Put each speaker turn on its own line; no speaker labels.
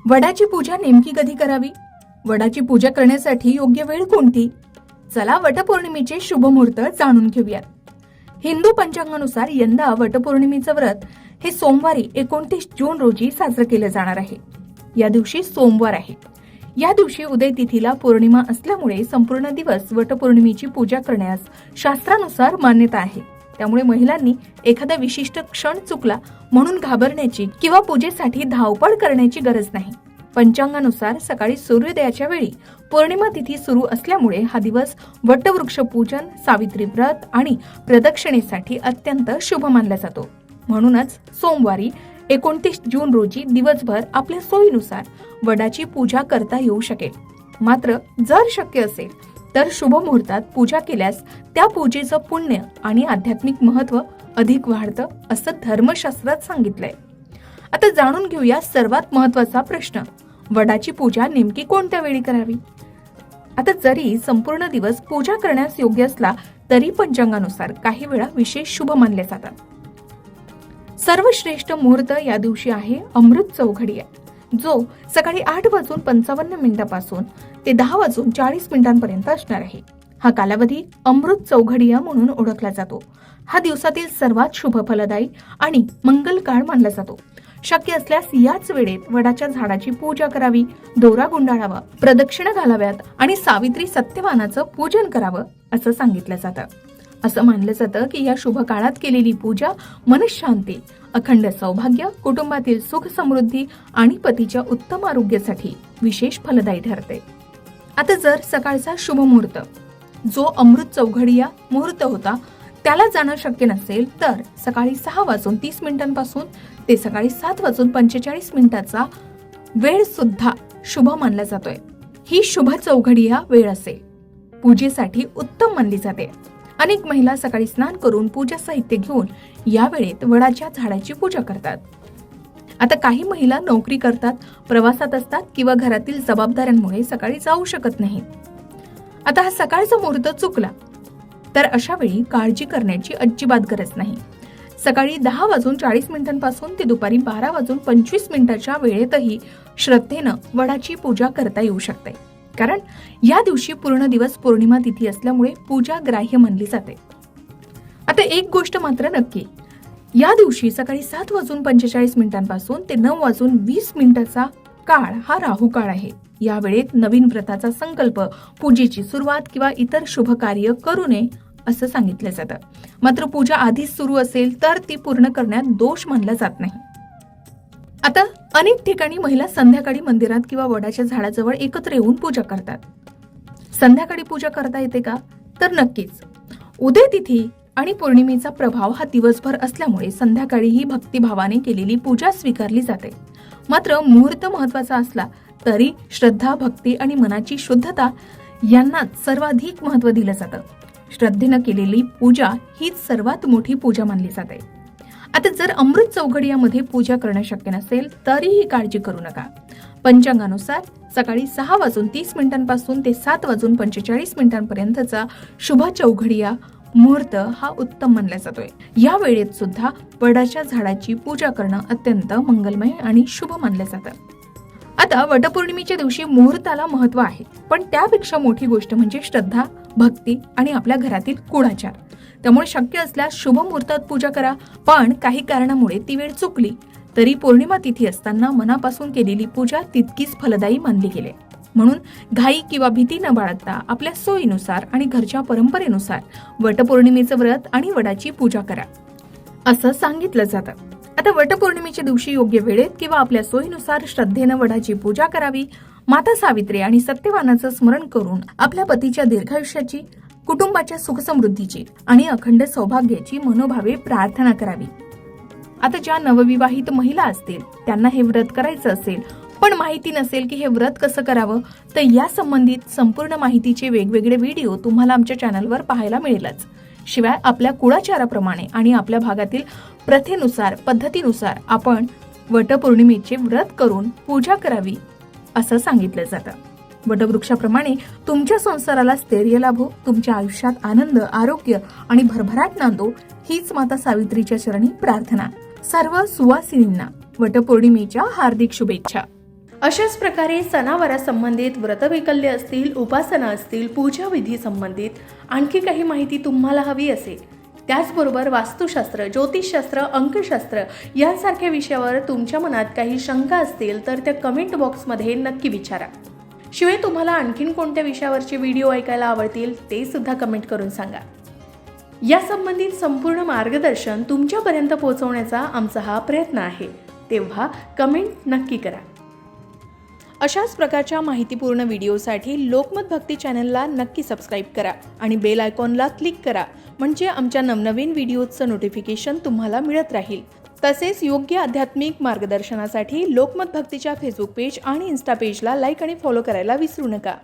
वडाची पूजा नेमकी कधी करावी? वडाची पूजा करण्यासाठी योग्य वेळ कोणती? चला वटपौर्णिमेचे शुभ मुहूर्त जाणून घेऊयात. हिंदू पंचांगानुसार यंदा वटपौर्णिमेचं व्रत हे सोमवारी 29 जून रोजी साजरं केलं जाणार आहे. या दिवशी सोमवार आहे. या दिवशी उदय तिथीला पौर्णिमा असल्यामुळे संपूर्ण दिवस वटपौर्णिमेची पूजा करण्यास शास्त्रानुसार मान्यता आहे. त्यामुळे महिलांनी एखादा विशिष्ट क्षण चुकला म्हणून घाबरण्याची किंवा पूजेसाठी धावपळ करण्याची गरज नाही. पंचांगानुसार सकाळी सूर्योदयाच्या वेळी पौर्णिमा तिथी सुरू असल्यामुळे हा दिवस वटवृक्ष पूजन, सावित्री व्रत आणि प्रदक्षिणेसाठी अत्यंत शुभ मानला जातो. म्हणूनच सोमवारी 29 जून रोजी दिवसभर आपल्या सोयीनुसार वडाची पूजा करता येऊ शकेल. मात्र जर शक्य असेल तर शुभ मुहूर्तात पूजा केल्यास त्या पूजेचं पुण्य आणि आध्यात्मिक महत्व अधिक वाढतं असं धर्मशास्त्रात सांगितलंय. आता जाणून घेऊया सर्वात महत्वाचा प्रश्न, वडाची पूजा नेमकी कोणत्या वेळी करावी? आता जरी संपूर्ण दिवस पूजा करण्यास योग्य असला तरी पंचांगानुसार काही वेळा विशेष शुभ मानले जातात. सर्वश्रेष्ठ मुहूर्त या दिवशी आहे अमृत चौघडिया, जो सकाळी 8:55 पासून ते 10:40 असणार आहे. हा कालावधी अमृत चौघडिया म्हणून ओळखला जातो. हा दिवसातील सर्वात शुभ फलदायी आणि मंगल काळ मानला जातो. शक्य असल्यास याच वेळेत वडाच्या झाडाची पूजा करावी, दोरा गुंडाळावा, प्रदक्षिणा घालाव्यात आणि सावित्री सत्यवानाचं पूजन करावं असं सांगितलं जातं. असं मानलं जातं की या शुभ काळात केलेली पूजा मनशांती, अखंड सौभाग्य, कुटुंबातील सुख समृद्धी आणि पतीच्या उत्तम आरोग्यासाठी विशेष फलदायी ठरते. आता जर सकाळचा शुभ मुहूर्त जो अमृत चौघडिया मुहूर्त होता त्याला जाणं शक्य नसेल तर सकाळी 6:30 पासून ते सकाळी 7:45 वेळ सुद्धा शुभ मानला जातोय. ही शुभ चौघडिया वेळ असेल पूजेसाठी उत्तम मानली जाते. अनेक महिला सकाळी स्नान करून पूजा साहित्य घेऊन या वेळेत वडाच्या झाडाची पूजा करतात. आता काही महिला नोकरी करतात, प्रवासात असतात किंवा घरातील जबाबदाऱ्यांमुळे सकाळी जाऊ शकत नाहीत. आता हा सकाळचा मुहूर्त चुकला तर अशा वेळी काळजी करण्याची अजिबात गरज नाही. सकाळी 10:40 पासून ते दुपारी 12:25 वेळेतही श्रद्धेनं वडाची पूजा करता येऊ शकते. कारण या दिवशी पूर्ण दिवस पौर्णिमा तिथी असल्यामुळे पूजा ग्राह्य मानली जाते. आता एक गोष्ट मात्र नक्की, या दिवशी सकाळी 7:45 पासून ते 9:20 काळ हा राहू काळ आहे. या वेळेत नवीन व्रताचा संकल्प, पूजेची सुरुवात किंवा इतर शुभ कार्य करू नये असं सांगितलं जातं. मात्र पूजा आधीच सुरू असेल तर ती पूर्ण करण्यात दोष मानला जात नाही. आता अनेक ठिकाणी महिला संध्याकाळी मंदिरात किंवा वडाच्या झाडाजवळ एकत्र येऊन पूजा करतात. संध्याकाळी पूजा करता येते का? तर नक्कीच. उदय तिथी आणि पौर्णिमेचा प्रभाव हा दिवसभर असल्यामुळे संध्याकाळी ही भक्तिभावाने केलेली पूजा स्वीकारली जाते. मात्र मुहूर्त महत्वाचा असला तरी श्रद्धा, भक्ती आणि मनाची शुद्धता यांना सर्वाधिक महत्व दिलं जातं. श्रद्धेनं केलेली पूजा हीच सर्वात मोठी पूजा मानली जाते. आता जर अमृत चौघडियामध्ये पूजा करणं शक्य नसेल तरीही काळजी करू नका. पंचांगानुसार सकाळी 6:30 पासून ते 7:45 शुभ चौघडिया मुहूर्त हा उत्तम मानला जातोय. या वेळेत सुद्धा वडाच्या झाडाची पूजा करणं अत्यंत मंगलमय आणि शुभ मानलं जातं. आता वटपौर्णिमेच्या दिवशी मुहूर्ताला महत्व आहे, पण त्यापेक्षा मोठी गोष्ट म्हणजे श्रद्धा, भक्ती आणि आपल्या घरातील कुळाचार. त्यामुळे शक्य असल्यास शुभ मुहूर्तात पूजा करा. पण काही कारणामुळे ती वेळ चुकली तरी पौर्णिमा तिथी असताना मनापासून केलेली पूजा तितकीच फलदायी मानली गेली. म्हणून घाई किंवा भीती न बाळगता आपल्या सोयीनुसार आणि घरच्या परंपरेनुसार वटपौर्णिमेचं व्रत आणि वडाची पूजा करा असं सांगितलं जातं. आता वटपौर्णिमेच्या दिवशी योग्य वेळेत किंवा आपल्या सोयीनुसार श्रद्धेनं वडाची पूजा करावी. माता सावित्री आणि सत्यवानाचं स्मरण करून आपल्या पतीच्या दीर्घायुष्याची, कुटुंबाच्या सुखसमृद्धीची आणि अखंड सौभाग्याची मनोभावे प्रार्थना करावी. आता ज्या नवविवाहित महिला असतील त्यांना हे व्रत करायचं असेल पण माहिती नसेल की हे व्रत कसं करावं तर या संबंधित संपूर्ण माहितीचे वेगवेगळे व्हिडिओ तुम्हाला आमच्या चॅनलवर पाहायला मिळेलच. शिवाय आपल्या कुळाचाराप्रमाणे आणि आपल्या भागातील प्रथेनुसार, पद्धतीनुसार आपण वटपौर्णिमेचे व्रत करून पूजा करावी असं सांगितलं जातं. वटवृक्षाप्रमाणे तुमच्या संसाराला स्थैर्य लाभो, तुमच्या आयुष्यात आनंद, आरोग्य आणि भरभराट नांदो हीच माता सावित्रीच्या चरणी प्रार्थना. सर्व सुवासिनींना वटपौर्णिमेच्या हार्दिक शुभेच्छा. अशाच प्रकारे सणावारा संबंधित व्रतवैकल्य असतील, उपासना असतील, पूजाविधी संबंधित आणखी काही माहिती तुम्हाला हवी असेल, त्याचबरोबर वास्तुशास्त्र, ज्योतिषशास्त्र, अंकशास्त्र यांसारख्या विषयावर तुमच्या मनात काही शंका असतील तर त्या कमेंट बॉक्समध्ये नक्की विचारा. शिवाय तुम्हाला आणखीन कोणत्या विषयावरचे व्हिडिओ ऐकायला आवडतील ते सुद्धा कमेंट करून सांगा. या संबंधित संपूर्ण मार्गदर्शन तुमच्यापर्यंत पोहोचवण्याचा आमचा हा प्रयत्न आहे, तेव्हा कमेंट नक्की करा. अशाच प्रकारच्या माहितीपूर्ण व्हिडिओसाठी लोकमत भक्ती चॅनलला नक्की सबस्क्राईब करा आणि बेल आयकॉनला क्लिक करा, म्हणजे आमच्या नवनवीन व्हिडिओचं नोटिफिकेशन तुम्हाला मिळत राहील. तसेच योग्य आध्यात्मिक मार्गदर्शनासाठी लोकमत भक्तीच्या फेसबुक पेज आणि इन्स्टा पेजला लाईक आणि फॉलो करायला विसरू नका.